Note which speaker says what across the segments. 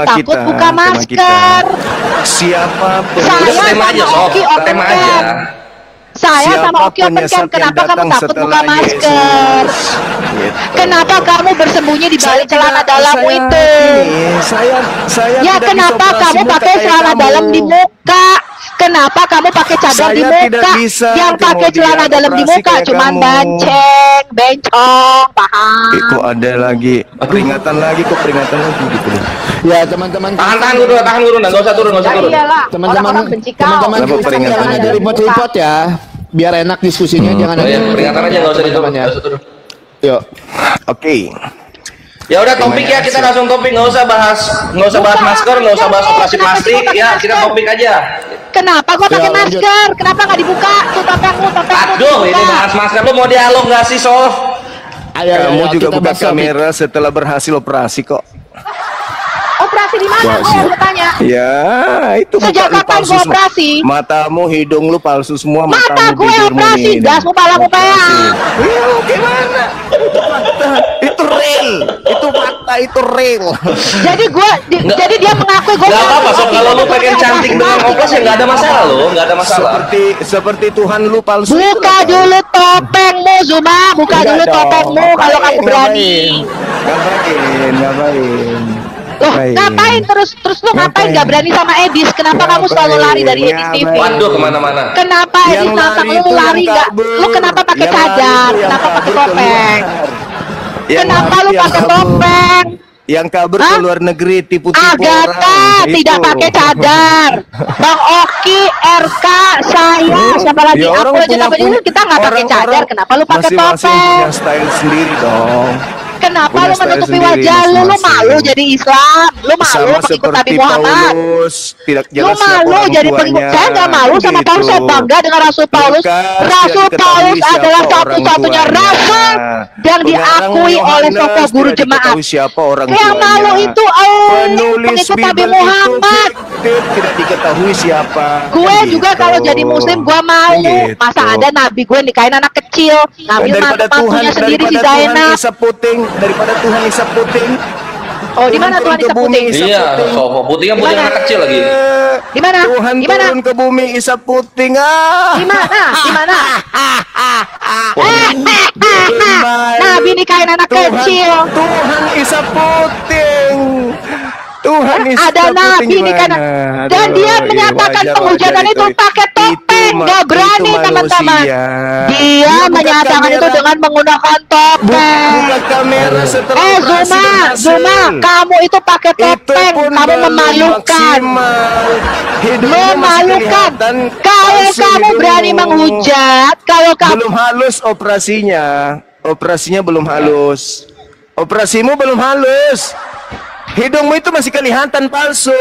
Speaker 1: takut buka masker.
Speaker 2: Siapa
Speaker 1: Saya
Speaker 3: tema aja, Sob. Tema aja.
Speaker 1: Saya sama Oki Open Camp, kenapa kamu takut buka masker? Kenapa kamu bersembunyi di balik celana dalammu itu? Ya kenapa kamu pakai celana dalam di muka? Kenapa kamu pakai cadar di muka? Yang pakai celana dalam di muka cuman bencong, paham?
Speaker 2: Kok ada lagi peringatan lagi gitu.
Speaker 4: Ya teman-teman,
Speaker 3: Tahan dulu, nggak usah turun.
Speaker 4: teman-teman jangan ada remote ya, biar enak diskusinya. Jangan ada
Speaker 3: peringatan aja, nggak usah diturun.
Speaker 4: Yuk.
Speaker 2: Oke.
Speaker 3: Ya udah, topik ya, kita langsung topik, nggak usah bahas masker, nggak usah bahas operasi plastik ya, kita topik aja.
Speaker 1: Kenapa gua pakai masker? Kenapa nggak dibuka tuh topengmu?
Speaker 3: Aduh, ini bahas masker, lu mau dialog nggak sih, Sof?
Speaker 2: Kamu juga buka kamera setelah berhasil operasi kok.
Speaker 1: Operasi di mana? Gua bertanya.
Speaker 2: Ya, itu
Speaker 1: Sejak kapan gua operasi?
Speaker 2: Matamu, hidung lu palsu semua.
Speaker 1: Mata gue operasi, dasmu palamu peang.
Speaker 2: Ya, gimana? Itu real. Itu fakta, itu real.
Speaker 1: Jadi dia mengakui gue.
Speaker 3: Gak apa-apa, Sof, kalau lu pengen cantik dengan operasi ya nggak ada masalah lo, nggak ada masalah.
Speaker 2: Seperti Tuhan lu palsu.
Speaker 1: Buka dulu topengmu, Zuma. Buka dulu topengmu kalau kamu berani.
Speaker 2: Ngapain?
Speaker 1: Loh, ngapain terus lu ngapain gak berani sama Edis? Kenapa kamu selalu lari dari Edis TV?
Speaker 3: Waduh, kemana-mana.
Speaker 1: Kenapa Edis nantang lu lari gak? Lu kenapa pakai cadar? Kenapa pakai topeng? Kenapa lu pakai topeng?
Speaker 2: Yang kabur ke luar negeri tipu-tipu
Speaker 1: Agatha tidak pakai cadar. Bang Oki, RK, saya, siapa lagi? Aku aja dapat dulu, kita nggak pakai cadar. Kenapa lu pakai topeng?
Speaker 2: Punya style sendiri dong.
Speaker 1: Kenapa lu menutupi wajah lu? Lu malu jadi Islam? Lu malu pengikut Nabi Muhammad? Lu malu jadi pengikut? Saya nggak malu sama Paulus. Saya bangga dengan Rasul Paulus. Rasul Paulus adalah satu-satunya rasul yang diakui oleh semua guru jemaat. Yang malu itu pengikut Nabi Muhammad.
Speaker 2: Tidak diketahui siapa.
Speaker 1: Gue juga kalau jadi muslim gue malu. Masa ada Nabi gue nikahin anak kecil, ngambil mantunya sendiri si Zainab.
Speaker 2: Daripada Tuhan isap puting.
Speaker 1: Oh, di mana Tuhan isap puting?
Speaker 3: Iya, Sof, puting kan puting anak kecil lagi.
Speaker 1: Di mana?
Speaker 2: Tuhan turun ke bumi isap puting.
Speaker 1: Di mana? Nabi nikahin anak kecil.
Speaker 2: Tuhan isap puting. Tuhan
Speaker 1: ada Nabi nih kan, dan dia menyatakan penghujatan itu pakai topeng, nggak berani teman-teman. Dia menyatakan itu dengan menggunakan topeng. Zuma, kamu itu pakai topeng, kamu memalukan. Kalau kamu berani menghujat, kalau kamu
Speaker 2: belum halus operasinya belum halus. Operasimu belum halus. Hidungmu itu masih kelihatan palsu.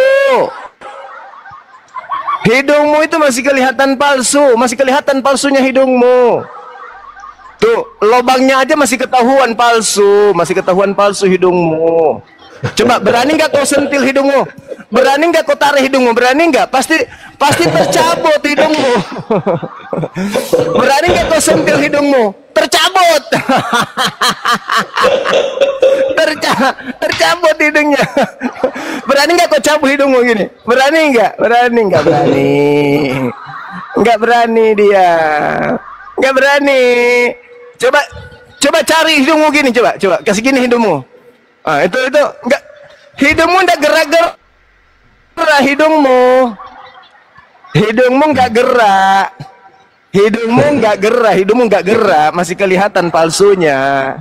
Speaker 2: Hidungmu itu masih kelihatan palsu. Masih kelihatan palsunya hidungmu. Tuh, lubangnya aja masih ketahuan palsu. Masih ketahuan palsu hidungmu. Coba, berani nggak kau sentil hidungmu? Berani nggak kau tarik hidungmu? Berani nggak? Pasti tercabut hidungmu. Berani nggak kau sentil hidungmu? Tercabut. Tercabut hidungnya. Berani nggak kau cabut hidungmu gini? Berani nggak? Berani. Nggak berani dia. Nggak berani. Coba cari hidungmu gini, coba kasih gini hidungmu. Ah, itu enggak, hidungmu enggak gerak-gerak. Hidungmu enggak gerak. Hidungmu enggak gerak, masih kelihatan palsunya.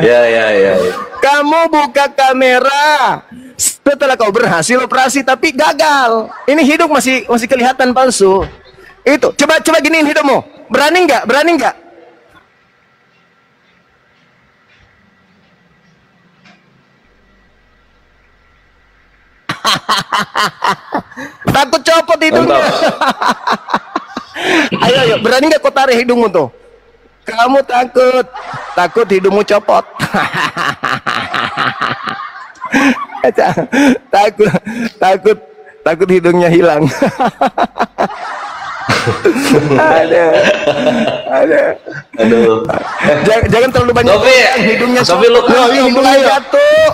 Speaker 3: Ya.
Speaker 2: Kamu buka kamera setelah kau berhasil operasi tapi gagal. Ini hidung masih kelihatan palsu. Itu, coba giniin hidungmu. Berani enggak? Takut copot hidungnya. Ayo, berani nggak kau tarik hidungmu tuh? Kamu takut hidungmu copot. takut hidungnya hilang. Aduh. Jangan terlalu banyak.
Speaker 3: Sofi,
Speaker 2: hidungnya
Speaker 3: Sofi, lu
Speaker 2: hidungnya jatuh.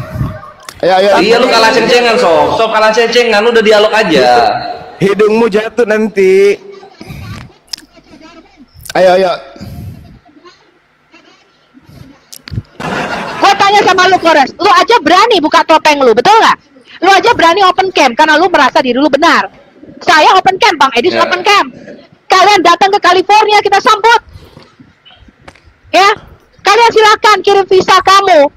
Speaker 4: Ayo.
Speaker 3: Iya, lu kalah ceng-cengan, Sob kalah ceng-cengan, udah dialog aja.
Speaker 2: Hidungmu jatuh nanti.
Speaker 4: Ayo.
Speaker 1: Gua tanya sama lu, Kores, lu aja berani buka topeng lu, betul nggak? Lu aja berani open cam karena lu merasa diri lu benar. Saya open cam, Bang Edis open cam. Kalian datang ke California, kita sambut. Ya, kalian silakan kirim visa kamu.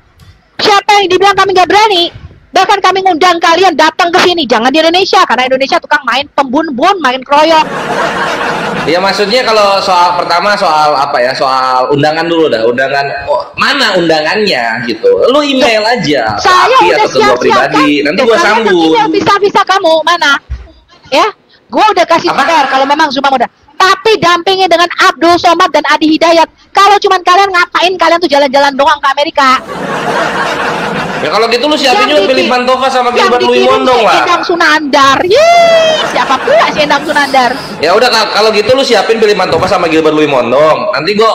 Speaker 1: Siapa yang dibilang kami nggak berani? Bahkan kami ngundang kalian datang ke sini, jangan di Indonesia karena Indonesia tukang main pembun-bun, main kroyok.
Speaker 3: Ya maksudnya kalau soal pertama soal apa ya, soal undangan dulu dah, undangan mana undangannya gitu. Lu email aja.
Speaker 1: Saya udah siap-siap kan.
Speaker 3: Nanti gua sambung.
Speaker 1: Email visa kamu mana? Ya, gua udah kasih share kalau memang Zuma udah. Tapi dampingi dengan Abdul Somad dan Adi Hidayat. Kalau cuman kalian ngapain kalian tuh jalan-jalan doang ke Amerika?
Speaker 3: Ya kalau gitu lu siapin juga Philip Mantova sama Gilbert Louis Mondong lah.
Speaker 1: Endang Sunandar. Siapa pula si Endang Sunandar?
Speaker 3: Ya udah kalau gitu lu siapin Philip Mantova sama Gilbert Louis Mondong. Nanti gua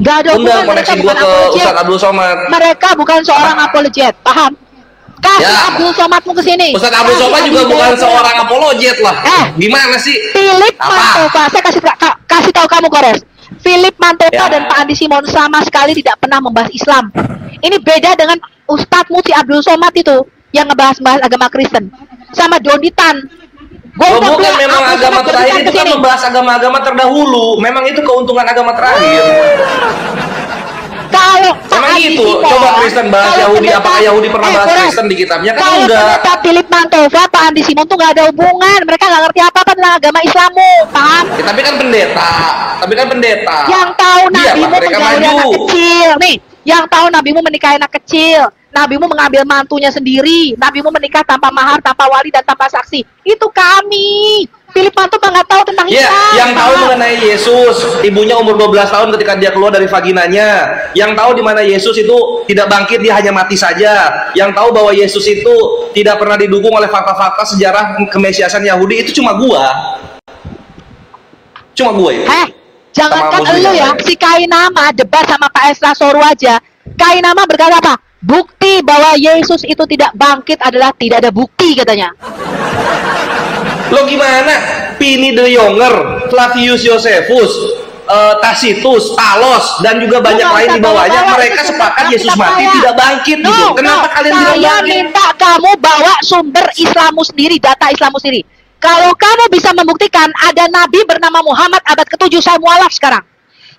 Speaker 1: gak ada hubungan,
Speaker 3: koneksi gua ke Ustadz Abdul Somad.
Speaker 1: Mereka bukan seorang apologet, paham? Kasih Abdul Somadmu ke sini.
Speaker 3: Ustadz Abdul Somad juga bukan seorang apologet lah. Gimana sih?
Speaker 1: Philip Mantova, saya kasih tahu kamu, Kores. Philip Mantova dan Pak Andi Simon sama sekali tidak pernah membahas Islam. Ini beda dengan Ustadz Muti Abdul Somad itu yang ngebahas agama Kristen sama Doni Tan.
Speaker 3: Bukan memang agama terakhir itu kan membahas agama-agama terdahulu. Memang itu keuntungan agama terakhir.
Speaker 1: Kalau
Speaker 3: memang itu, coba Kristen bahas Yahudi, apakah Yahudi pernah bahas Kristen di kitabnya? Kan enggak.
Speaker 1: Kalau Philip Mantova, Pak Andi Simon tuh nggak ada hubungan. Mereka nggak ngerti apa-apa tentang agama Islammu, paham?
Speaker 3: Ya, tapi kan pendeta.
Speaker 1: Yang tahu nabimu menikahi anak kecil, nih. Yang tahu nabimu menikahi anak kecil. Nabimu mengambil mantunya sendiri. Nabimu menikah tanpa mahar, tanpa wali, dan tanpa saksi. Itu kami. Philip Mantova nggak tahu tentang Islam.
Speaker 3: Yang tahu mengenai Yesus, ibunya umur 12 tahun ketika dia keluar dari vaginanya. Yang tahu di mana Yesus itu tidak bangkit, dia hanya mati saja. Yang tahu bahwa Yesus itu tidak pernah didukung oleh fakta-fakta sejarah kemesiasan Yahudi, itu cuma gua. Cuma gua itu.
Speaker 1: Jangankan elu ya, si Kainama debat sama Pak Esra Soru aja. Kainama berkata apa? Bukti bahwa Yesus itu tidak bangkit adalah tidak ada bukti katanya.
Speaker 3: Lo gimana? Pliny the Younger, Flavius Josephus, Tacitus, Talos, dan juga banyak lain di bawahnya, mereka sepakat Yesus mati tidak bangkit gitu. Kenapa kalian bilang bangkit?
Speaker 1: Saya minta kamu bawa sumber Islammu sendiri, data Islammu sendiri. Kalau kamu bisa membuktikan ada Nabi bernama Muhammad abad ke-7, saya mualaf sekarang.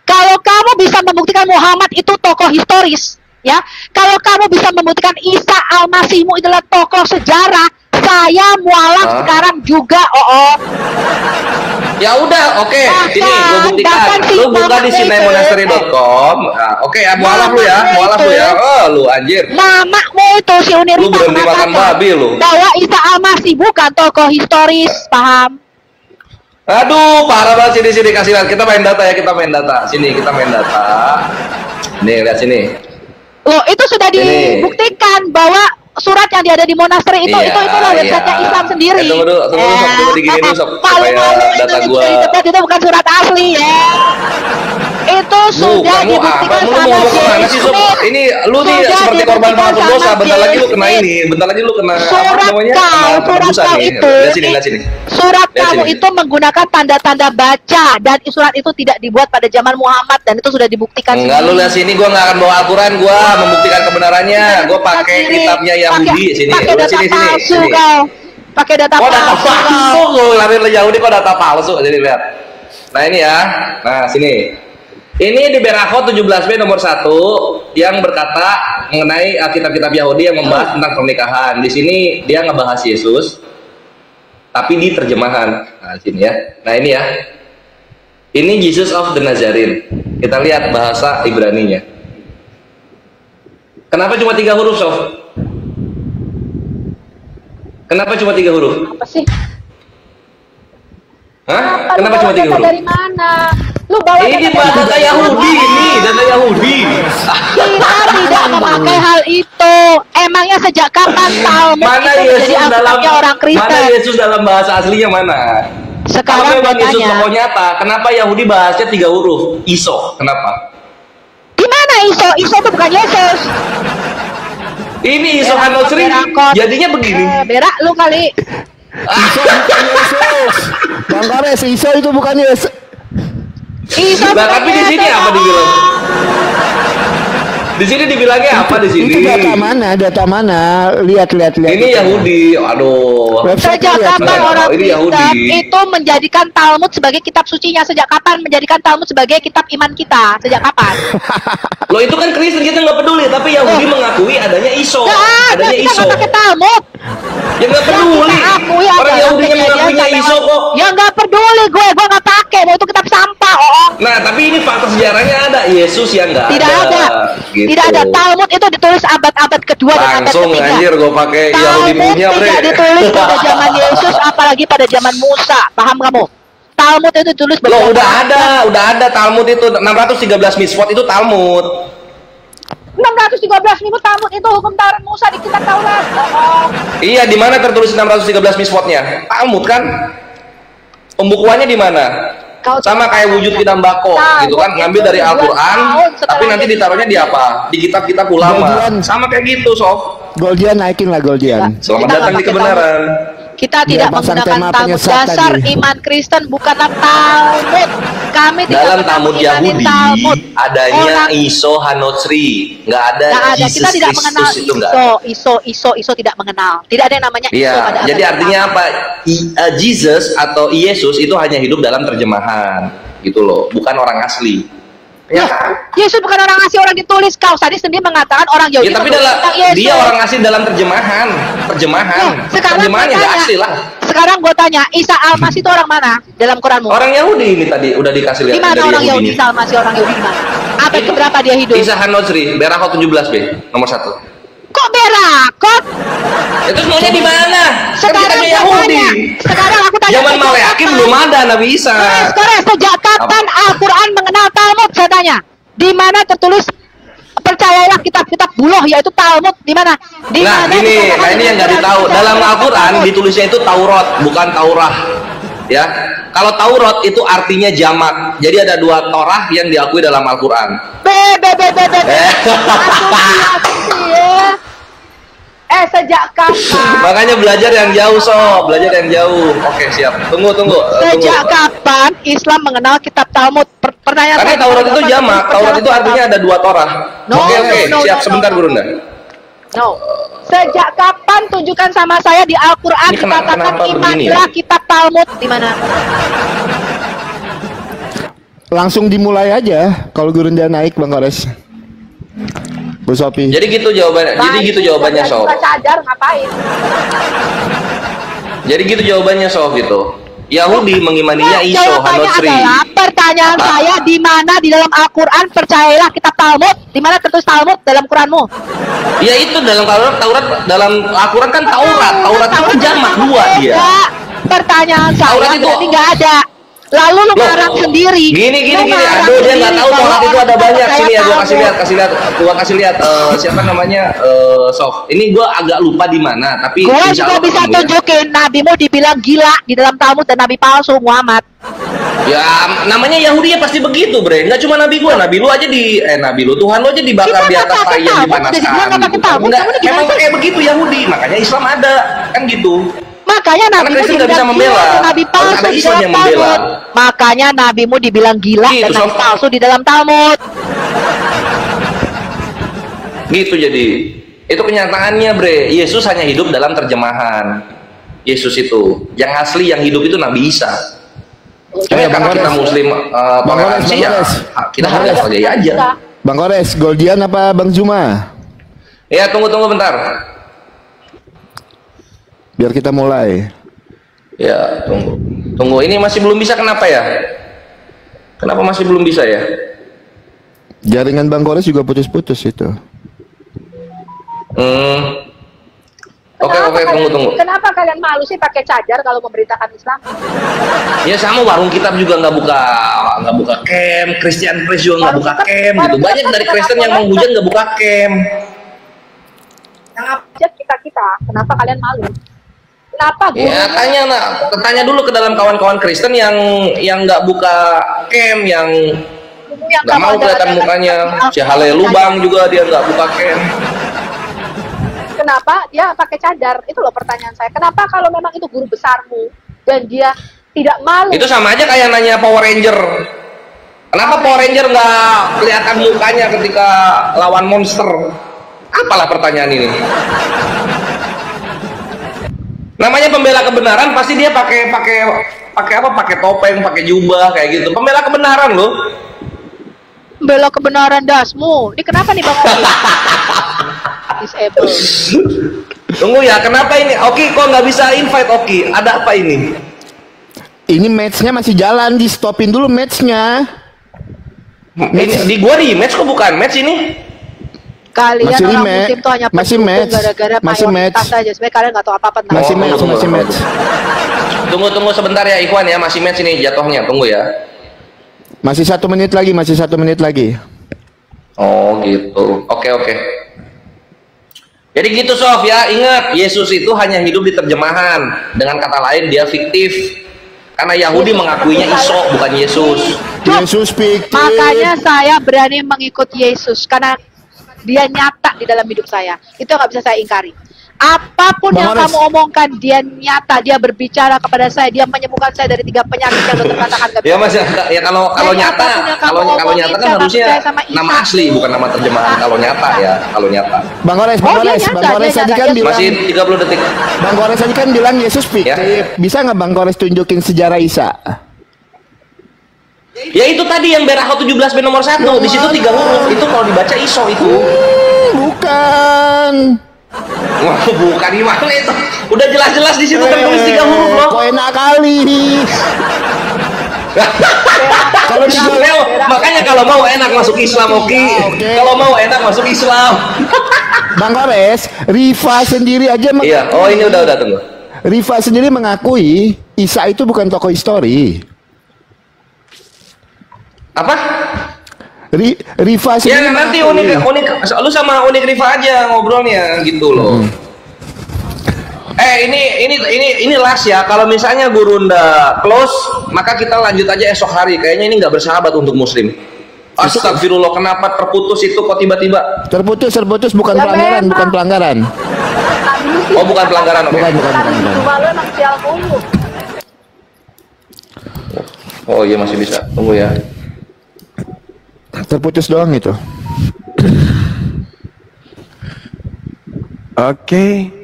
Speaker 1: Kalau kamu bisa membuktikan Muhammad itu tokoh historis, ya. Kalau kamu bisa membuktikan Isa Al-Masihmu adalah tokoh sejarah, saya mualaf sekarang juga,
Speaker 3: Ya udah, oke. Sini gue buktikan. Lu buka di sinaimonasteri.com. Oke, mualaf lu ya, Oh, lu anjir.
Speaker 1: Namamu itu si Unirita.
Speaker 3: Lu berhenti makan babi lu.
Speaker 1: Bahwa Isa Al-Masih bukan tokoh historis, paham?
Speaker 3: Aduh, parah banget. Sini kasih lihat. Kita main data ya, Sini kita main data. Nih, lihat sini.
Speaker 1: Loh, itu sudah dibuktikan bahwa surat yang ada di monasteri itu itulah website Islam sendiri.
Speaker 3: Tunggu digini dulu sob. Data gua.
Speaker 1: Itu bukan surat asli ya. Itu sudah dibuktikan sama Yesus.
Speaker 3: Ini lu nih seperti korban pengaku dosa. Bentar lagi lu kena ini. Bentar lagi lu kena
Speaker 1: surat kau itu.
Speaker 3: Lihat sini.
Speaker 1: Surat kamu itu menggunakan tanda-tanda baca dan surat itu tidak dibuat pada zaman Muhammad dan itu sudah dibuktikan.
Speaker 3: Enggak, lu lihat sini, gua nggak akan bawa Al-Quran, gua membuktikan kebenarannya. Gua pakai kitabnya Yahudi sini.
Speaker 1: Pakai data palsu kau. Pakai data
Speaker 3: palsu. Lu lari Yahudi kok data palsu. Jadi lihat. Nah ini ya. Nah sini. Ini di Berachot 17b nomor 1 yang berkata mengenai kitab-kitab Yahudi yang membahas tentang pernikahan. Di sini dia ngebahas Yesus, tapi di terjemahan. Nah sini ya. Nah ini ya. Ini Jesus of the Nazarene. Kita lihat bahasa Ibraninya. Kenapa cuma 3 huruf, Sof? Kenapa cuma 3 huruf?
Speaker 1: Apa sih?
Speaker 3: Hah? Kenapa cuma 3 huruf?
Speaker 1: Dari mana? Lu bawa
Speaker 3: ini data Yahudi, data Yahudi.
Speaker 1: Kita tidak memakai hal itu. Emangnya sejak kapan Talmud
Speaker 3: mana
Speaker 1: itu
Speaker 3: Yesus
Speaker 1: menjadi alkitabnya orang Kristen?
Speaker 3: Mana Yesus dalam bahasa aslinya mana?
Speaker 1: Sekarang
Speaker 3: Bang Yesus tokoh nyata, kenapa Yahudi bahasnya 3 huruf? Iso, kenapa?
Speaker 1: Di mana Iso? Iso itu bukan Yesus.
Speaker 3: Ini iso Hanosri jadinya begini.
Speaker 1: Berak lu kali.
Speaker 4: Iso bukan Yesus. Bang Kores, Iso itu bukan Yesus.
Speaker 3: Nah, tapi di sini apa dibilang? Di sini dibilangnya apa di sini?
Speaker 4: Itu data mana? Data mana? Lihat.
Speaker 3: Ini Yahudi. Aduh.
Speaker 1: Sejak kapan orang Kristen itu menjadikan Talmud sebagai kitab sucinya? Sejak kapan menjadikan Talmud sebagai kitab iman kita? Sejak kapan?
Speaker 3: Loh, itu kan Kristen, kita nggak peduli, tapi Yahudi mengakui adanya Iso. Adanya
Speaker 1: kita
Speaker 3: Iso.
Speaker 1: nggak pakai Talmud.
Speaker 3: Ya nggak peduli. Orang Yahudi yang mengakuinya Iso kok.
Speaker 1: Ya nggak peduli gue nggak pakai. Mau itu kitab sampah.
Speaker 3: Nah, tapi ini fakta sejarahnya ada. Yesus yang nggak ada.
Speaker 1: Tidak ada.
Speaker 3: Gitu.
Speaker 1: Tidak ada. Talmud itu ditulis abad-abad kedua dan abad
Speaker 3: langsung
Speaker 1: ketiga.
Speaker 3: anjir gue pakai Yahudi punya, bre.
Speaker 1: Tidak ditulis pada zaman Yesus, apalagi pada zaman Musa. Paham kamu? Talmud itu ditulis
Speaker 3: Loh, udah ada Talmud itu 613 mitzvot itu Talmud.
Speaker 1: 613 ribu Talmud itu hukum Taurat Musa di kitab Taurat.
Speaker 3: Iya, di mana tertulis 613 mitzvotnya? Talmud kan? Pembukuannya di mana? Sama kayak wujud kita mbako gitu kan, ngambil dari Al-Quran tapi nanti ditaruhnya di apa? Di kitab-kitab ulama. Sama kayak gitu, Sof.
Speaker 4: Goldian naikin lah Goldian.
Speaker 3: Selamat datang di kebenaran.
Speaker 1: Kita tidak menggunakan Talmud. Dasar iman Kristen bukanlah Talmud. Kami tidak
Speaker 3: dalam Talmud Yahudi
Speaker 1: Talmud.
Speaker 3: Adanya Iso Hanotsri, nggak ada Jesus
Speaker 1: kita tidak mengenal
Speaker 3: Kristus, itu nggak ada.
Speaker 1: Iso tidak mengenal. Tidak ada yang namanya Iso.
Speaker 3: Iya, jadi artinya apa? Jesus atau Yesus itu hanya hidup dalam terjemahan, gitu loh, bukan orang asli.
Speaker 1: Ya, Yesus bukan orang asli, orang ditulis. Kau tadi sendiri mengatakan orang Yahudi.
Speaker 3: Ya, tapi dia orang asli dalam terjemahan. Ya, terjemahannya nggak asli lah.
Speaker 1: Sekarang gue tanya, Isa Al-Masih itu orang mana dalam Quranmu?
Speaker 3: Orang Yahudi ini tadi udah dikasih lihat.
Speaker 1: Di mana orang Yahudi? Isa Al-Masih orang Yahudi di mana? Abad keberapa dia hidup?
Speaker 3: Isa Hanotsri, Berakot 17b, nomor 1.
Speaker 1: Kok Berakot?
Speaker 3: Itu maunya di mana?
Speaker 1: Sekarang
Speaker 3: kan Yahudi.
Speaker 1: Sekarang aku tanya.
Speaker 3: Zaman Maleakim belum ada Nabi Isa.
Speaker 1: Sekarang sejak kapan Al-Quran mengenal Talmud? Saya tanya. Di mana tertulis percayalah kitab-kitab buluh yaitu Talmud? Di mana?
Speaker 3: Nah ini yang nggak ditahu. Dalam Al-Quran ditulisnya itu Taurat, bukan Taurah. Ya, kalau Taurat itu artinya jamak. Jadi ada 2 Torah yang diakui dalam Al-Quran.
Speaker 1: Sejak kapan?
Speaker 3: Makanya belajar yang jauh, belajar yang jauh. Oke, siap. Tunggu.
Speaker 1: Sejak kapan Islam mengenal kitab Talmud? Pertanyaan
Speaker 3: karena Taurat itu jamak. Taurat itu artinya ada 2 Torah. Oke, siap. Sebentar, Gurunda.
Speaker 1: Sejak kapan tunjukkan sama saya di Al-Quran dikatakan imanlah kitab Talmud? Di mana?
Speaker 4: Langsung dimulai aja kalau Gurunda naik, Bang Kores. Bu Sophie.
Speaker 3: Jadi gitu jawabannya, Sof.
Speaker 1: Cadar ngapain?
Speaker 3: Jadi gitu jawabannya, Sof, gitu. Yahudi mengimaninya Iso Hanotsri.
Speaker 1: Pertanyaan saya, di mana di dalam Al-Quran percayalah kitab Talmud? Di mana tertulis Talmud dalam Quranmu?
Speaker 3: Ya itu dalam Taurat dalam Al-Quran kan Taurat itu jamak 2 dia.
Speaker 1: Pertanyaan saya berarti nggak ada. Lalu lu ngarang sendiri.
Speaker 3: Gini. Aduh, dia nggak tahu Taurat itu ada banyak. Sini ya, gua kasih lihat. Siapa namanya? Sof. Ini gua agak lupa di mana, tapi
Speaker 1: gua juga bisa tunjukin nabimu dibilang gila di dalam Talmud dan nabi palsu Muhammad.
Speaker 3: Ya, namanya Yahudi ya pasti begitu, bre. Nggak cuma nabi gua, nabi lu aja nabi lu, Tuhan lu aja dibakar di atas kayu dipanaskan. Emang kayak begitu Yahudi, makanya Islam ada, kan gitu.
Speaker 1: Makanya nabimu dibilang gila dan nabi palsu di dalam Talmud. Makanya nabimu dibilang gila dan nabi palsu di dalam Talmud.
Speaker 3: Gitu jadi. Itu kenyataannya, bre. Yesus hanya hidup dalam terjemahan. Yesus itu. Yang asli yang hidup itu Nabi Isa. Karena kita Muslim toleransi ya, kita harus percaya aja.
Speaker 4: Bang Kores, Goldian apa Bang Juma?
Speaker 3: Ya, tunggu bentar.
Speaker 4: Biar kita mulai.
Speaker 3: Ya, tunggu. Ini masih belum bisa, kenapa ya? Kenapa masih belum bisa ya?
Speaker 4: Jaringan Bang Kores juga putus-putus itu.
Speaker 3: Oke, tunggu.
Speaker 1: Kenapa kalian malu sih pakai cadar kalau memberitakan Islam?
Speaker 3: Ya sama, warung kitab juga nggak buka camp, Christian Press juga nggak buka camp gitu. Banyak dari Kristen yang menghujat nggak buka camp.
Speaker 1: Yang abjad kita, kenapa kalian malu? Kenapa?
Speaker 3: Ya tanya dulu ke dalam kawan-kawan Kristen yang nggak buka camp, yang nggak mau kelihatan mukanya. Si Hale Lubang juga dia nggak buka camp.
Speaker 1: kenapa dia pakai cadar? Itu loh pertanyaan saya. Kenapa kalau memang itu guru besarmu dan dia tidak malu?
Speaker 3: Itu sama aja kayak nanya Power Ranger. Kenapa Power Ranger nggak kelihatan mukanya ketika lawan monster? Apalah pertanyaan ini? Namanya pembela kebenaran, pasti dia pakai apa? Pakai topeng, pakai jubah kayak gitu. Pembela kebenaran loh.
Speaker 1: Pembela kebenaran dasmu. Ini kenapa nih Bang Oki? Disable.
Speaker 3: Tunggu ya, kenapa ini? Oki kok nggak bisa invite Oki? Ada apa ini?
Speaker 4: Ini matchnya masih jalan, di stopin dulu matchnya.
Speaker 3: Di gua di match kok bukan match ini?
Speaker 1: Kalian
Speaker 4: Masih
Speaker 1: orang
Speaker 4: match.
Speaker 1: muslim tuh hanya
Speaker 4: Masih
Speaker 1: pendukung
Speaker 4: match.
Speaker 1: gara-gara
Speaker 4: Masih
Speaker 1: mayoritas
Speaker 4: match.
Speaker 1: saja. Sebenarnya kalian nggak tahu apa-apa tentang
Speaker 4: Masih
Speaker 1: itu.
Speaker 4: match, masih match.
Speaker 3: Tunggu sebentar ya Ikhwan ya, masih match ini jatuhnya. Tunggu ya.
Speaker 4: Masih 1 menit lagi, masih 1 menit lagi.
Speaker 3: Oh gitu. Oke. Jadi gitu Sof ya, ingat Yesus itu hanya hidup di terjemahan. Dengan kata lain dia fiktif. Karena Yahudi mengakuinya Iso bukan Yesus.
Speaker 4: Yesus fiktif.
Speaker 1: Makanya saya berani mengikut Yesus karena dia nyata di dalam hidup saya. Itu nggak bisa saya ingkari. Apapun
Speaker 4: Bang
Speaker 1: yang
Speaker 4: Ores.
Speaker 1: kamu omongkan, dia nyata, dia berbicara kepada saya, dia menyembuhkan saya dari 3 penyakit yang dokter katakan nggak
Speaker 3: Ya
Speaker 1: bisa.
Speaker 3: Mas ya kalau
Speaker 1: Jadi
Speaker 3: nyata
Speaker 1: apapun yang kamu
Speaker 3: kalau
Speaker 1: omongin,
Speaker 3: nyata kan
Speaker 1: saya
Speaker 3: harusnya
Speaker 1: percaya sama Isa.
Speaker 3: nama asli bukan nama terjemahan. Kalau nyata ya, kalau nyata.
Speaker 4: Bang Ores,
Speaker 1: Oh, dia nyata,
Speaker 4: Bang Ores
Speaker 1: dia
Speaker 4: tadi
Speaker 1: nyata.
Speaker 4: kan
Speaker 1: Dia
Speaker 4: bilang,
Speaker 3: Masih 30 detik.
Speaker 4: Bang Ores tadi kan bilang Yesus fiktif.
Speaker 3: Ya.
Speaker 4: Bisa nggak Bang Ores tunjukin sejarah Isa?
Speaker 3: Ya itu tadi yang Berahot 17B nomor 1. Di situ 3 huruf. Itu kalau dibaca Iso itu.
Speaker 4: Bukan.
Speaker 3: Wah, bukan gimana itu? Udah jelas-jelas di situ tertulis 3 huruf loh.
Speaker 4: Kok enak kali. Kalau
Speaker 3: Leo, makanya kalau mau enak masuk Islam, Oki.
Speaker 4: Oke.
Speaker 3: Kalau mau enak masuk Islam.
Speaker 4: Bang Ores, Rifa sendiri aja
Speaker 3: Iya, oh ini udah tunggu.
Speaker 4: Rifa sendiri mengakui Isa itu bukan tokoh histori.
Speaker 3: Apa?
Speaker 4: Rifa
Speaker 3: Ya
Speaker 4: sendiri
Speaker 3: nanti
Speaker 4: mengakui.
Speaker 3: unik lu sama Unik Rifa aja ngobrolnya gitu loh. Ini last ya. Kalau misalnya guru ndak close, maka kita lanjut aja esok hari. Kayaknya ini nggak bersahabat untuk muslim. Astagfirullah, kenapa terputus itu kok tiba-tiba?
Speaker 4: Terputus bukan
Speaker 1: Ya,
Speaker 4: pelanggaran,
Speaker 1: memang.
Speaker 4: bukan pelanggaran.
Speaker 3: Oh bukan pelanggaran, oke.
Speaker 4: Bukan.
Speaker 1: Cuma lu emang sial mulu.
Speaker 3: Oh iya masih bisa. Tunggu ya.
Speaker 4: Terputus doang itu.
Speaker 2: Oke.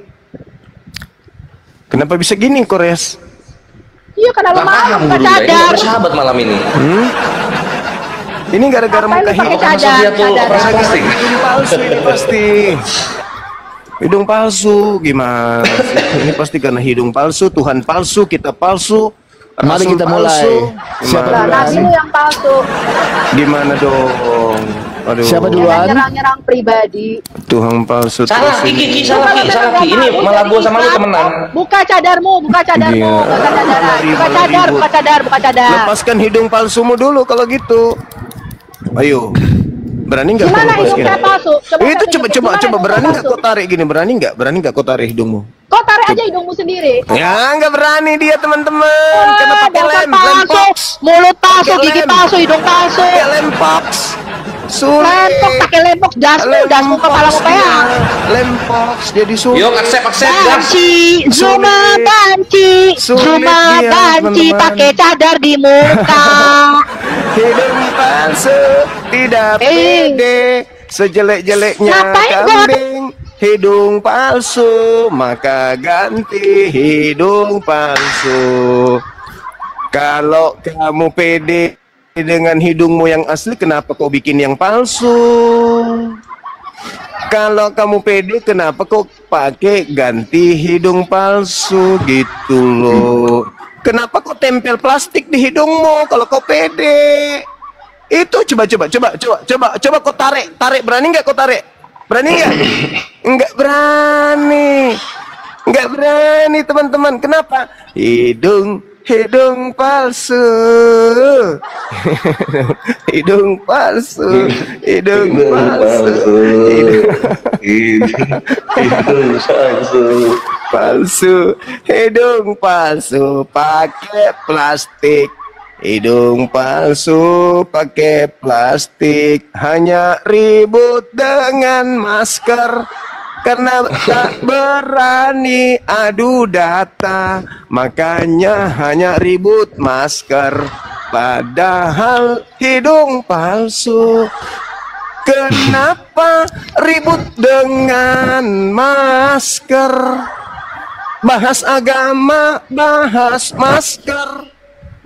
Speaker 2: Kenapa bisa gini, Kores?
Speaker 1: Iya karena lu
Speaker 3: Lah,
Speaker 1: mau
Speaker 3: paham
Speaker 1: buka
Speaker 3: guru nggak? Ini nggak
Speaker 1: cadar.
Speaker 3: bersahabat malam ini.
Speaker 2: Ini gara-gara
Speaker 1: Ngapain
Speaker 2: muka
Speaker 1: lu pakai
Speaker 2: hidung
Speaker 1: cadar?
Speaker 3: Masa dia tuh
Speaker 1: Cadar.
Speaker 3: operasi casting?
Speaker 2: Hidung palsu ini pasti. Hidung palsu gimana sih? Ini pasti karena hidung palsu, Tuhan palsu, kita palsu.
Speaker 4: Mari
Speaker 2: Rasul
Speaker 4: kita
Speaker 2: palsu.
Speaker 4: mulai. Siapa
Speaker 1: Nah,
Speaker 2: Gimana?
Speaker 1: nabi lu yang palsu.
Speaker 2: Gimana dong? Aduh.
Speaker 4: Siapa dulu?
Speaker 1: Jangan
Speaker 4: Duluan.
Speaker 1: nyerang-nyerang pribadi.
Speaker 2: Tuhan palsu.
Speaker 3: Salah,
Speaker 2: terus ini.
Speaker 3: Kiki, salah Ki. Ini malah gua sama lu temenan.
Speaker 1: Buka cadarmu, buka cadarmu,
Speaker 2: Iya.
Speaker 1: buka cadar, buka cadar,
Speaker 2: Ribut.
Speaker 1: buka cadar, buka cadar.
Speaker 2: Lepaskan hidung palsumu dulu kalau gitu. Ayo. Berani nggak
Speaker 1: Gimana
Speaker 2: kau
Speaker 1: hidung
Speaker 2: lepaskan?
Speaker 1: saya palsu?
Speaker 2: Itu coba
Speaker 1: saya tunjukin. Gimana
Speaker 2: berani
Speaker 1: hidung saya
Speaker 2: nggak
Speaker 1: palsu?
Speaker 2: kau tarik gini? Berani nggak kau tarik hidungmu?
Speaker 1: Kau tarik aja hidungmu sendiri.
Speaker 2: Ya nggak berani dia teman-teman. Karena pakai
Speaker 1: dasar
Speaker 2: lem
Speaker 1: palsu,
Speaker 2: box.
Speaker 1: mulut palsu,
Speaker 2: Pakai
Speaker 1: gigi
Speaker 2: lem.
Speaker 1: palsu, hidung palsu.
Speaker 2: Pakai lem box. Sulit.
Speaker 1: Lempok pakai lempok, dasmu kepalamu peang.
Speaker 2: Lem box jadi sulit.
Speaker 3: Yuk, accept, gas.
Speaker 1: Banci, Zuma banci,
Speaker 2: Sulit
Speaker 1: Zuma
Speaker 2: dia,
Speaker 1: banci,
Speaker 2: teman-teman.
Speaker 1: pakai cadar di muka.
Speaker 2: Hidung palsu tidak pede. Sejelek-jeleknya
Speaker 1: Ngapain gua-
Speaker 2: kambing. Hidung palsu, maka ganti hidung palsu. Kalau kamu pede dengan hidungmu yang asli, kenapa kau bikin yang palsu? Kalau kamu pede, kenapa kau pakai ganti hidung palsu gitu loh? Kenapa kau tempel plastik di hidungmu kalau kau pede? Itu coba kau tarik, berani nggak kau tarik? Berani nggak? Nggak berani teman-teman. Kenapa? Hidung palsu. Hidung palsu. Hidung palsu pakai plastik. Hidung palsu pakai plastik. Hanya ribut dengan masker. karena tak berani adu data, makanya hanya ribut masker, padahal hidung palsu. Kenapa ribut dengan masker? Bahas agama, bahas masker.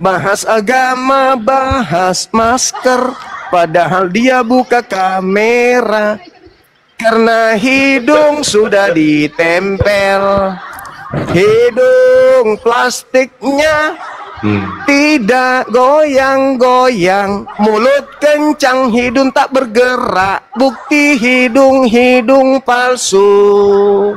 Speaker 2: Bahas agama, bahas masker. Padahal dia buka kamera, karena hidung sudah ditempel. Hidung plastiknya tidak goyang-goyang, mulut kencang, hidung tak bergerak, bukti hidung palsu.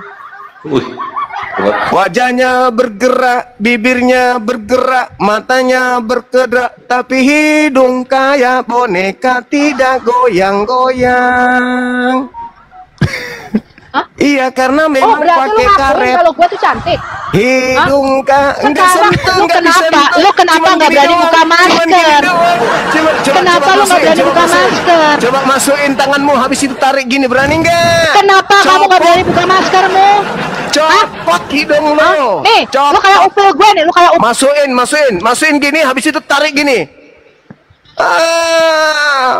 Speaker 2: Wajahnya bergerak, bibirnya bergerak, matanya berkedrak, tapi hidung kayak boneka tidak goyang-goyang. Iya, karena memang pakai karet.
Speaker 1: Kalau gua tuh cantik.
Speaker 2: Hidung enggak sentuh, enggak
Speaker 1: kenapa? Lu kenapa enggak berani buka masker? Kenapa lu enggak berani buka masker?
Speaker 2: Coba masukin tanganmu, habis itu tarik gini, berani enggak?
Speaker 1: Kenapa kamu enggak berani buka maskermu?
Speaker 2: Copot hidung lu.
Speaker 1: Nih, lu kayak upil gue nih, lu kayak masukin gini, habis itu tarik gini.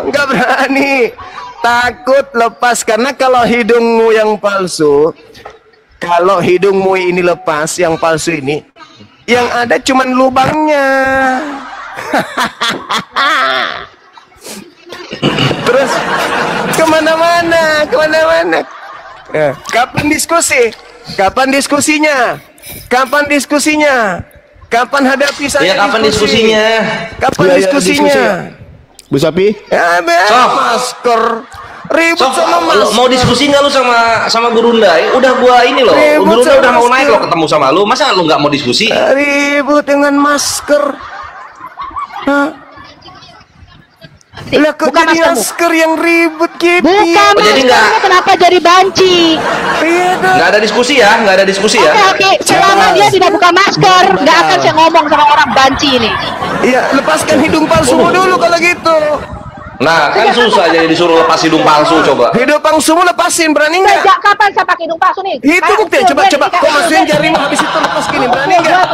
Speaker 1: Enggak berani. Takut lepas, karena kalau hidungmu yang palsu, kalau hidungmu ini lepas, yang palsu ini, yang ada cuman lubangnya. Terus kemana-mana. Kapan diskusi? Kapan diskusinya? Kapan hadapi saya?
Speaker 3: Ya, kapan diskusinya?
Speaker 2: Kapan diskusinya?
Speaker 4: Bu Sapi?
Speaker 2: Ya, masker. Ribut sama masker.
Speaker 3: Mau diskusi nggak lu sama Gurunda? Udah gua ini loh. Gurunda udah mau naik loh ketemu sama lu. Masa lu nggak mau diskusi?
Speaker 2: Ribut dengan masker. Lah kok jadi masker yang ribut gitu?
Speaker 1: Bukan,
Speaker 3: jadi nggak?
Speaker 1: Kenapa jadi banci?
Speaker 3: Nggak ada diskusi ya?
Speaker 1: Oke. Selama dia tidak buka masker, nggak akan saya ngomong sama orang banci ini.
Speaker 2: Iya, lepaskan hidung palsumu dulu kalau gitu.
Speaker 3: Nah, kan susah jadi disuruh lepas hidung palsu, coba.
Speaker 2: Hidung palsumu lepasin, berani nggak?
Speaker 1: Sejak kapan saya pakai hidung palsu nih?
Speaker 2: Itu bukti, coba. Kau masukin jarimu, habis itu lepas gini, berani nggak?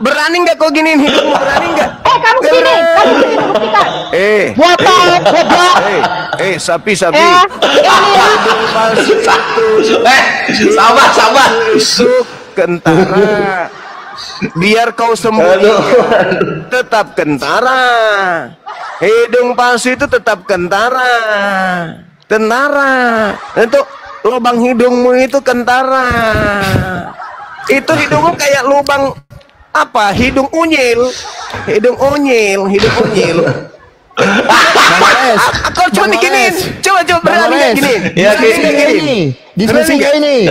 Speaker 2: Berani nggak kau giniin hidungmu, berani nggak?
Speaker 1: Kamu sini buktikan. Buat
Speaker 2: sapi.
Speaker 1: Hidung
Speaker 2: palsu.
Speaker 3: Sabar.
Speaker 2: Masuk kentara. Biar kau sembunyi, tetap kentara. Hidung palsu itu tetap kentara. Untuk lubang hidungmu itu kentara. Itu hidungmu kayak lubang apa? Hidung unyil. Kau coba bikinin. Coba berani nggak gini?
Speaker 3: Ya gini.
Speaker 4: Diskusi kayak ini.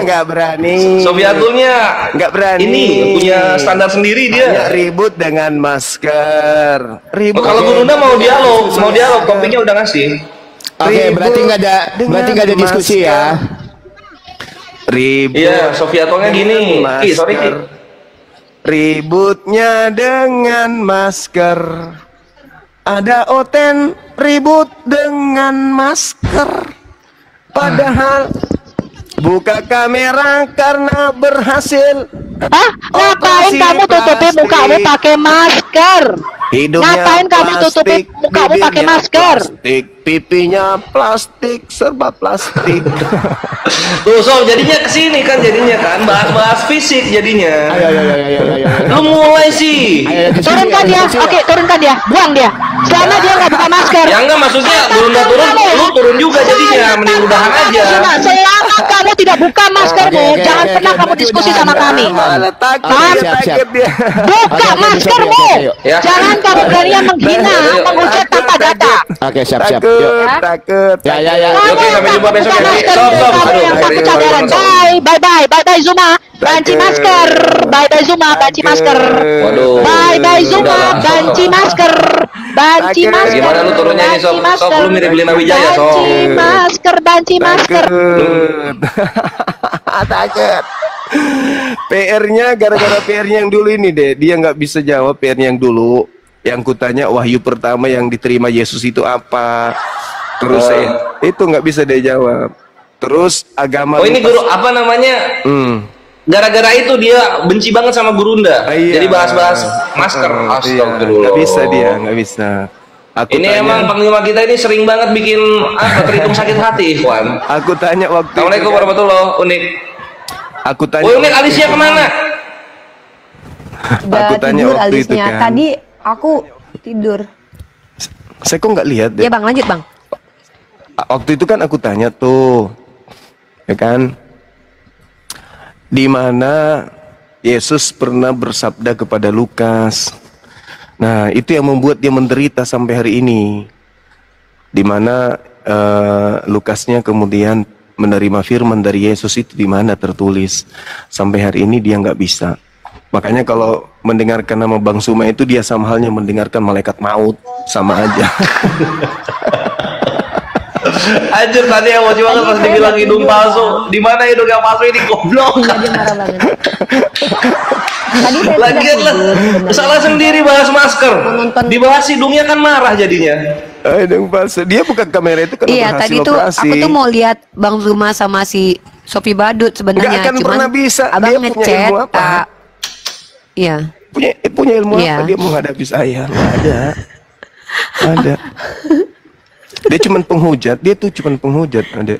Speaker 2: Nggak berani.
Speaker 3: Sofiatunya
Speaker 2: nggak berani.
Speaker 3: Ini punya standar sendiri dia.
Speaker 2: Hanya ribut dengan masker.
Speaker 3: Kalau Gurunda mau dialog, topiknya udah ngasih.
Speaker 4: Oke, berarti nggak ada diskusi ya.
Speaker 2: Ribut.
Speaker 3: Iya, Sofiatonya gini. Sorry.
Speaker 2: Ributnya dengan masker. Ada Oten ribut dengan masker. Padahal buka kamera karena berhasil.
Speaker 1: Ngapain kamu tutupin mukamu pakai masker? Ngapain kamu tutupin mukamu pakai masker?
Speaker 2: Plastik, pipinya plastik, serba plastik.
Speaker 3: Tuh, Sob, jadinya kesini kan bahas fisik jadinya.
Speaker 4: Ayo.
Speaker 3: Lu mulai sih.
Speaker 1: Turunkan dia. Oke, turunkan dia. Buang dia. Selama dia nggak buka masker.
Speaker 3: Ya enggak, maksudnya Gurunda turun, lu turun juga jadinya. Mending udahan aja.
Speaker 1: Selama kamu tidak buka maskermu, jangan pernah kamu diskusi sama kami.
Speaker 2: Takut dia.
Speaker 1: Buka maskermu. Jangan kamu berani menghina, menghujat tanpa data.
Speaker 4: Oke, siap.
Speaker 2: Takut.
Speaker 4: Ya.
Speaker 3: Oke, sampai jumpa besok ya. Sob.
Speaker 1: Takut cadaran. Bye Zuma. Banci masker. Bye Zuma. Banci masker.
Speaker 3: Waduh.
Speaker 1: Bye Zuma. Banci masker.
Speaker 3: Gimana lu turunnya ini, Sob? Sob, lu mirip Lina Wijaya, Sob.
Speaker 1: Banci masker.
Speaker 2: Takut. PR-nya gara-gara PR-nya yang dulu ini deh. Dia nggak bisa jawab PR-nya yang dulu. Yang kutanya wahyu pertama yang diterima Yesus itu apa? Terus itu nggak bisa dia jawab. Terus agama.
Speaker 3: Oh ini guru apa namanya? Gara-gara itu dia benci banget sama Gurunda.
Speaker 2: Iya.
Speaker 3: Jadi bahas-bahas masker. Astagfirullah.
Speaker 2: Nggak bisa dia, nggak bisa.
Speaker 3: Ini emang panglima kita ini sering banget bikin terhitung sakit hati, Ikhwan.
Speaker 2: Aku tanya waktu.
Speaker 3: Assalamualaikum warahmatullahi wabarakatuh. Unik.
Speaker 2: Aku tanya.
Speaker 3: Oh, Unik, Alicia kemana?
Speaker 2: Aku tanya
Speaker 5: tidur
Speaker 2: waktu itu
Speaker 5: Alisnya.
Speaker 2: kan.
Speaker 5: Tadi aku tidur.
Speaker 2: Saya kok nggak lihat deh.
Speaker 5: Ya bang, lanjut bang.
Speaker 2: Waktu itu kan aku tanya tuh, ya kan, di mana Yesus pernah bersabda kepada Lukas. Nah, itu yang membuat dia menderita sampai hari ini. Di mana Lukasnya kemudian menerima firman dari Yesus itu di mana tertulis. Sampai hari ini dia nggak bisa. Makanya kalau mendengarkan nama Bang Suma itu dia sama halnya mendengarkan malaikat maut, sama aja.
Speaker 3: Anjir, tadi emosi banget pas dibilang hidung palsu. Di mana hidung yang palsu ini, goblok?
Speaker 5: Iya dia marah banget. Tadi saya
Speaker 3: Lagian lah, salah sendiri bahas masker. Dibahas hidungnya kan marah jadinya.
Speaker 2: Hidung palsu. Dia bukan kamera itu kan
Speaker 5: Iya tadi tuh aku tuh mau lihat Bang Zuma sama si Sofi Badut sebenarnya.
Speaker 2: Nggak akan pernah bisa.
Speaker 5: Abang
Speaker 2: Dia punya
Speaker 5: ngechat.
Speaker 2: ilmu apa?
Speaker 5: Iya.
Speaker 2: Punya ilmu
Speaker 5: Iya.
Speaker 2: apa dia menghadapi saya? Nggak ada. Ada. Dia cuman penghujat. Dia tuh cuman penghujat. Ada.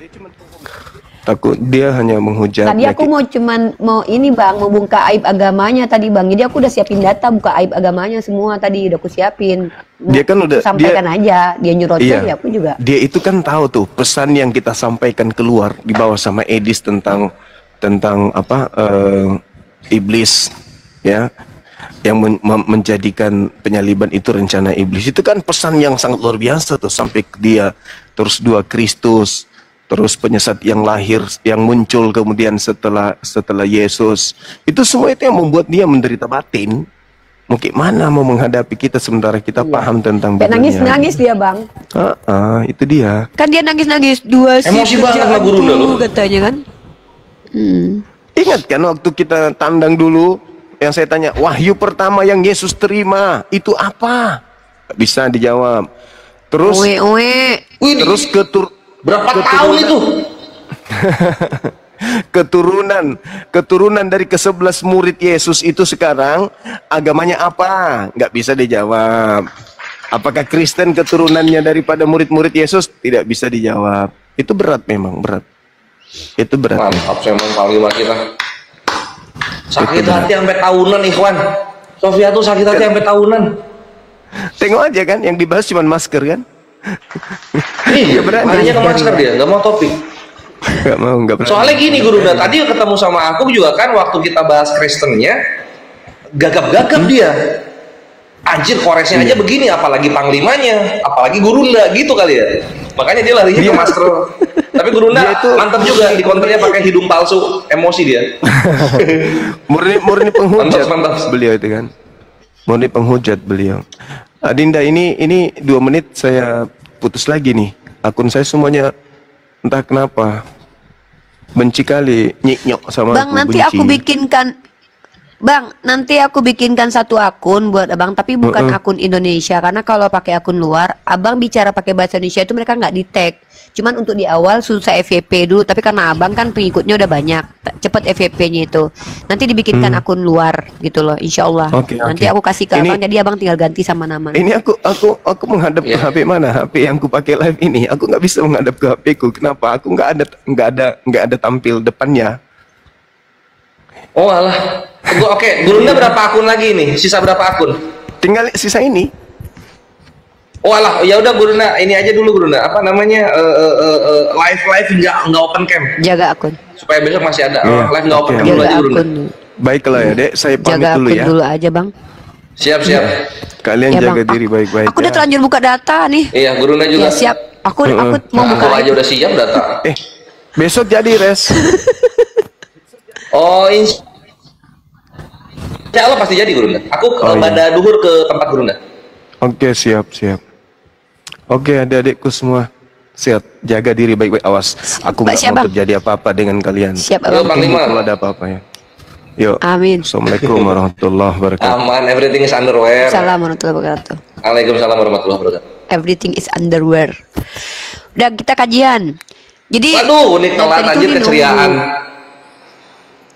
Speaker 2: Takut dia hanya menghujat.
Speaker 5: Tadi aku mau ini bang, mau buka aib agamanya tadi bang. Jadi aku udah siapin data buka aib agamanya semua tadi udah aku siapin.
Speaker 2: Dia kan udah
Speaker 5: sampaikan aja, dia nyuroceh ya aku juga.
Speaker 2: Dia itu kan tahu tuh pesan yang kita sampaikan keluar di bawah sama Edis tentang apa iblis ya, yang menjadikan penyaliban itu rencana iblis. Itu kan pesan yang sangat luar biasa tuh sampai ke dia. Terus 2 Kristus. Terus penyesat yang lahir, yang muncul kemudian setelah Yesus. Itu semua itu yang membuat dia menderita batin. Mungkin mana mau menghadapi kita sementara kita paham tentang Bibelnya.
Speaker 5: Nangis dia bang.
Speaker 2: Itu dia.
Speaker 5: Kan dia nangis 2
Speaker 3: Emosi banget sama Gurunda loh.
Speaker 5: Katanya kan.
Speaker 2: Ingat kan waktu kita tandang dulu, yang saya tanya, wahyu pertama yang Yesus terima, itu apa? Bisa dijawab. Terus, terus
Speaker 3: berapa tahun itu?
Speaker 2: keturunan dari ke-11 murid Yesus itu sekarang agamanya apa? Nggak bisa dijawab. Apakah Kristen keturunannya daripada murid-murid Yesus? Tidak bisa dijawab. Itu berat memang, berat. Itu berat.
Speaker 3: Mantap, saya memang panglima kita. Sakit hati sampai tahunan, Ikhwan. Sofia tuh sakit hati sampai tahunan.
Speaker 2: Tengok aja kan, yang dibahas cuma masker kan?
Speaker 3: Iya, hanya ke masker dia, nggak mau topik.
Speaker 2: Nggak pernah.
Speaker 3: Soalnya gini Gurunda, tadi ketemu sama aku juga kan waktu kita bahas Kristennya, gagap-gagap dia. Anjir, koresnya aja begini, apalagi panglimanya, apalagi Gurunda, gitu kali ya. Makanya dia larinya ke masker. Tapi Gurunda mantap juga, di konternya pakai hidung palsu, emosi dia.
Speaker 2: murni penghujat
Speaker 3: mantap.
Speaker 2: Beliau itu kan. Murni penghujat beliau. Adinda, ini 2 menit saya putus lagi nih. Akun saya semuanya entah kenapa benci kali, nyik-nyok sama
Speaker 5: Bang,
Speaker 2: aku.
Speaker 5: nanti
Speaker 2: benci.
Speaker 5: aku bikinkan Bang, nanti aku bikinkan satu akun buat abang, tapi bukan akun Indonesia, karena kalau pakai akun luar, abang bicara pakai bahasa Indonesia itu mereka nggak di tag. Cuman untuk di awal susah FYP dulu, tapi karena abang kan pengikutnya udah banyak, cepet FYP-nya itu. Nanti dibikinkan akun luar gitu loh, insya Allah. Nanti aku kasih ke abang, jadi abang tinggal ganti sama nama.
Speaker 2: Ini aku menghadap ke HP mana? HP yang ku pakai live ini. Aku nggak bisa menghadap ke HP ku. Kenapa? Aku nggak ada tampil depannya.
Speaker 3: Oh alah. Oke, Gurunda berapa akun lagi nih? Sisa berapa akun?
Speaker 2: Tinggal sisa ini.
Speaker 3: Oh alah, ya udah Gurunda, ini aja dulu Gurunda. Apa namanya? Live nggak open cam.
Speaker 5: Jaga akun.
Speaker 3: Supaya besok masih ada live nggak open cam
Speaker 5: Jaga
Speaker 3: dulu aja Gurunda.
Speaker 5: akun.
Speaker 2: Baiklah ya, Dek. Saya pamit
Speaker 5: Jaga
Speaker 2: dulu
Speaker 5: akun
Speaker 2: ya.
Speaker 5: dulu aja, Bang.
Speaker 3: Siap.
Speaker 2: Kalian
Speaker 5: Ya,
Speaker 2: jaga
Speaker 5: Bang.
Speaker 2: diri baik-baik.
Speaker 5: Aku udah terlanjur buka data nih.
Speaker 3: Iya, Gurunda juga.
Speaker 5: Ya siap. Aku mau buka
Speaker 3: Aku aja udah siap data.
Speaker 2: Besok jadi res.
Speaker 3: Oh, insya Allah pasti jadi Gurunda. Aku pada duhur ke tempat Gurunda.
Speaker 2: Oke, siap. Oke, adik-adikku semua. Siap, jaga diri baik-baik, awas. Aku nggak mau terjadi apa-apa dengan kalian.
Speaker 5: Siap,
Speaker 3: Abang.
Speaker 2: Kalau ada apa-apa ya. Yuk.
Speaker 5: Amin.
Speaker 2: Assalamualaikum warahmatullahi wabarakatuh.
Speaker 3: Aman, everything is underwear.
Speaker 5: Assalamualaikum warahmatullahi wabarakatuh.
Speaker 3: Waalaikumsalam warahmatullahi wabarakatuh.
Speaker 5: Everything is underwear. Udah kita kajian. Jadi
Speaker 3: waduh, ini telat aja keceriaan.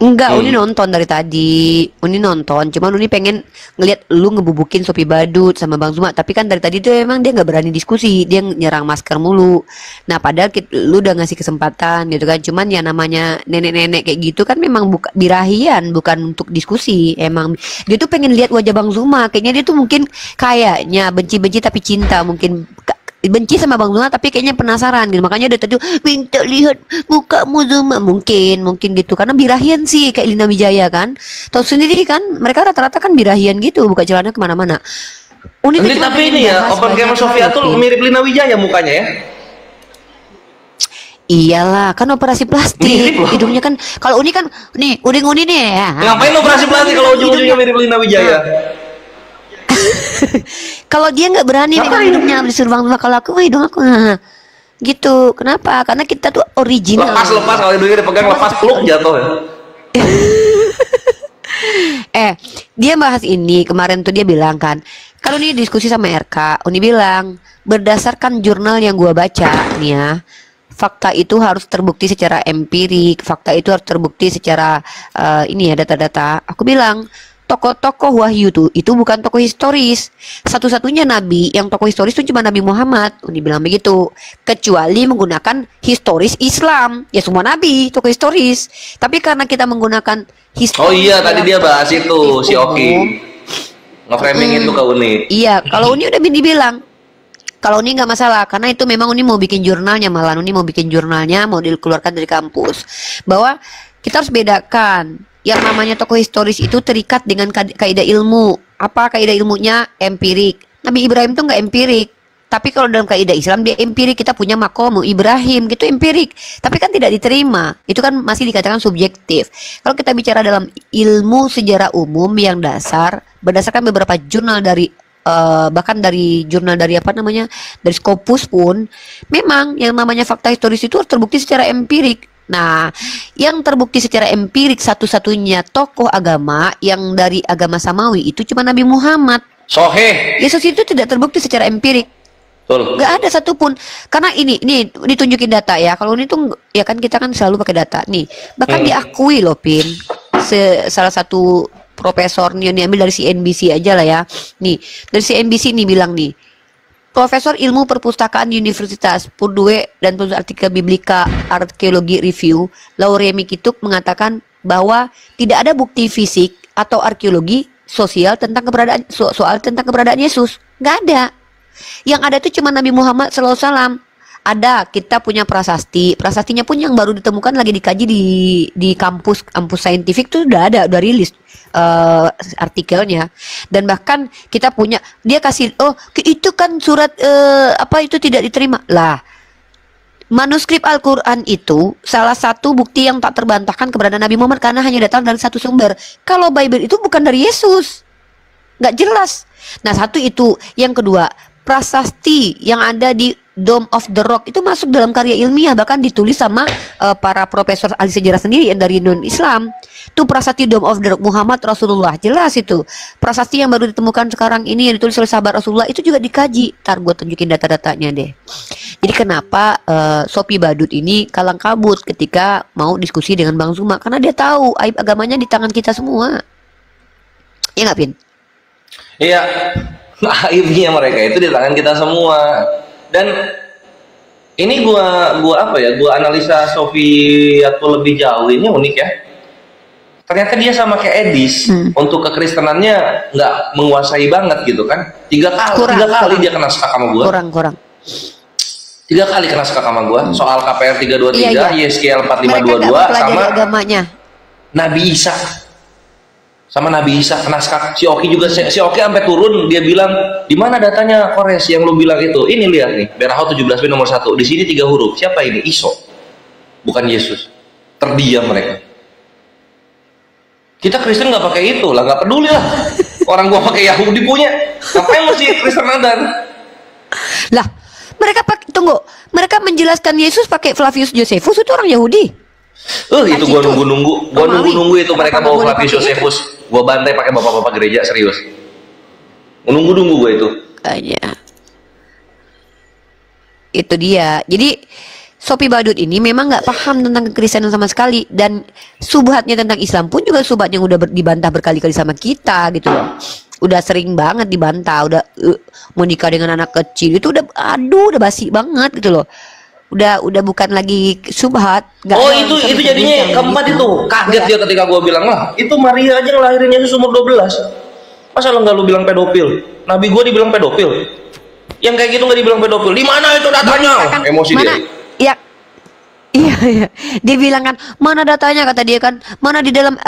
Speaker 5: Enggak, Uni nonton dari tadi. Uni nonton, cuman Uni pengen ngelihat lu ngebubukin Sophie Badut sama Bang Zuma. Tapi kan dari tadi tuh emang dia nggak berani diskusi, dia nyerang masker mulu. Nah padahal lu udah ngasih kesempatan gitu kan. Cuman ya namanya nenek-nenek kayak gitu kan memang birahian, bukan untuk diskusi. Emang dia tuh pengen lihat wajah Bang Zuma. Kayaknya dia tuh mungkin kayaknya benci-benci tapi cinta mungkin. Benci sama Bang Zuma tapi kayaknya penasaran gitu, makanya dia tadi minta lihat mukamu Zuma, mungkin gitu karena birahian sih kayak Lina Wijaya kan, tahu sendiri kan mereka rata-rata kan birahian gitu, buka jalannya kemana-mana.
Speaker 3: Ini tapi ini ya Open Camera Sophia tuh mirip Lina Wijaya mukanya ya.
Speaker 5: Iyalah, kan operasi plastik. Hidungnya kan kalau Uni kan nih, Uni nih ya.
Speaker 3: Ngapain operasi plastik kalau ujung-ujungnya mirip Lina Wijaya?
Speaker 5: Kalau dia nggak berani dengan hidungnya disuruh Bang Zuma, kalau aku hidung aku gitu. Kenapa? Karena kita tuh original.
Speaker 3: Lepas kalau hidungnya dipegang lepas peluk jatuh ya.
Speaker 5: Dia bahas ini kemarin tuh dia bilang kan, kalau nih diskusi sama RK, Uni bilang berdasarkan jurnal yang gua baca nih ya, fakta itu harus terbukti secara empirik, fakta itu harus terbukti secara ini ya data-data. Aku bilang tokoh-tokoh wahyu itu bukan tokoh historis. Satu-satunya nabi yang tokoh historis itu cuma Nabi Muhammad. Uni bilang begitu. Kecuali menggunakan historis Islam. Ya semua nabi tokoh historis. Tapi karena kita menggunakan historis.
Speaker 3: Oh iya, tadi dia bahas itu si Oki. Nge-framing itu ke Uni.
Speaker 5: Iya, kalau Uni udah dibilang. Kalau Uni nggak masalah, karena itu memang Uni mau bikin jurnalnya, malah Uni mau bikin jurnalnya, mau dikeluarkan dari kampus. Bahwa kita harus bedakan. Yang namanya tokoh historis itu terikat dengan kaidah ilmu. Apa kaidah ilmunya? Empirik. Nabi Ibrahim tuh nggak empirik. Tapi kalau dalam kaidah Islam dia empirik. Kita punya makom Ibrahim, gitu empirik. Tapi kan tidak diterima. Itu kan masih dikatakan subjektif. Kalau kita bicara dalam ilmu sejarah umum yang dasar, berdasarkan beberapa jurnal dari bahkan dari jurnal dari apa namanya, dari Scopus pun, memang yang namanya fakta historis itu harus terbukti secara empirik. Nah, yang terbukti secara empirik satu-satunya tokoh agama yang dari agama Samawi itu cuma Nabi Muhammad.
Speaker 3: Soheh.
Speaker 5: Yesus itu tidak terbukti secara empirik.
Speaker 3: Betul.
Speaker 5: Gak ada satupun. Karena ini ditunjukin data ya. Kalau ini tuh ya kan kita kan selalu pakai data nih. Bahkan diakui loh Pin. Salah satu profesor nih ambil dari CNBC aja lah ya. Nih, dari CNBC nih bilang nih. Profesor Ilmu Perpustakaan Universitas Purdue dan penulis artikel Biblika Archaeology Review, Lauremi Kituk mengatakan bahwa tidak ada bukti fisik atau arkeologi sosial tentang keberadaan Yesus. Nggak ada. Yang ada itu cuma Nabi Muhammad SAW. Ada, kita punya prasasti. Prasastinya pun yang baru ditemukan lagi dikaji di kampus saintifik tuh udah ada, udah rilis artikelnya. Dan bahkan kita punya, dia kasih, oh itu kan surat apa itu tidak diterima lah. Manuskrip Al-Quran itu salah satu bukti yang tak terbantahkan keberadaan Nabi Muhammad karena hanya datang dari satu sumber. Kalau Bible itu bukan dari Yesus, nggak jelas. Nah satu itu, yang kedua, prasasti yang ada di Dome of the Rock itu masuk dalam karya ilmiah, bahkan ditulis sama para profesor ahli sejarah sendiri dari non-Islam. Itu prasasti Dome of the Rock Muhammad Rasulullah, jelas itu. Prasasti yang baru ditemukan sekarang ini yang ditulis oleh sahabat Rasulullah itu juga dikaji. Ntar gue tunjukin data-datanya deh. Jadi kenapa Sophie Badut ini kalang kabut ketika mau diskusi dengan Bang Zuma, karena dia tahu aib agamanya di tangan kita semua. Iya nggak Pin?
Speaker 3: Iya. Aibnya mereka itu di tangan kita semua. Dan ini gua apa ya? Gua analisa Sophie atau lebih jauh ini unik ya. Ternyata dia sama kayak Edis untuk kekristenannya nggak menguasai banget gitu kan. Tiga kali dia kena skak sama gua.
Speaker 5: Kurang.
Speaker 3: 3 kali kena skak sama gua soal KPR 323, YSKL 4522 sama
Speaker 5: agamanya.
Speaker 3: Nabi Isa. Sama Nabi Isa kena skak. Si Oki juga, si Oki sampai turun, dia bilang, di mana datanya Kores yang lu bilang itu? Ini lihat nih, Berahot 17B nomor 1. Di sini 3 huruf. Siapa ini? Iso. Bukan Yesus. Terdiam mereka. Kita Kristen nggak pakai itu lah, nggak peduli lah. Orang gua pakai Yahudi punya. Ngapain mesti Kristen Adan?
Speaker 5: Lah, mereka pakai, tunggu. Mereka menjelaskan Yesus pakai Flavius Josephus, itu orang Yahudi.
Speaker 3: Itu gua nunggu itu mereka bawa Flavius Josephus. Gua bantai pakai bapak-bapak gereja, serius. Nunggu gua itu.
Speaker 5: Kayaknya. Itu dia. Jadi Sopi Badut ini memang nggak paham tentang kekristenan sama sekali, dan subhatnya tentang Islam pun juga subhat yang udah dibantah berkali-kali sama kita gitu loh. Udah sering banget dibantah, udah mau nikah dengan anak kecil itu udah udah basi banget gitu loh. Udah bukan lagi subhat.
Speaker 3: Oh itu jadinya keempat itu kaget dia ketika gue bilang lah itu Maria aja ngelahirin Yesus umur 12. Masa lo nggak lu bilang pedofil? Nabi gue dibilang pedofil. Yang kayak gitu nggak dibilang pedofil. Di mana itu datanya? Emosi
Speaker 5: mana, dia. Iya. Dia bilang kan, mana datanya, kata dia kan, mana di dalam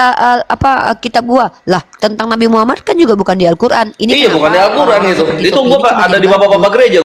Speaker 5: kitab gua. Lah, tentang Nabi Muhammad kan juga bukan di Al-Qur'an. Ini
Speaker 3: iya, bukan di Al-Qur'an itu. Itu gua ada di bapak-bapak gereja.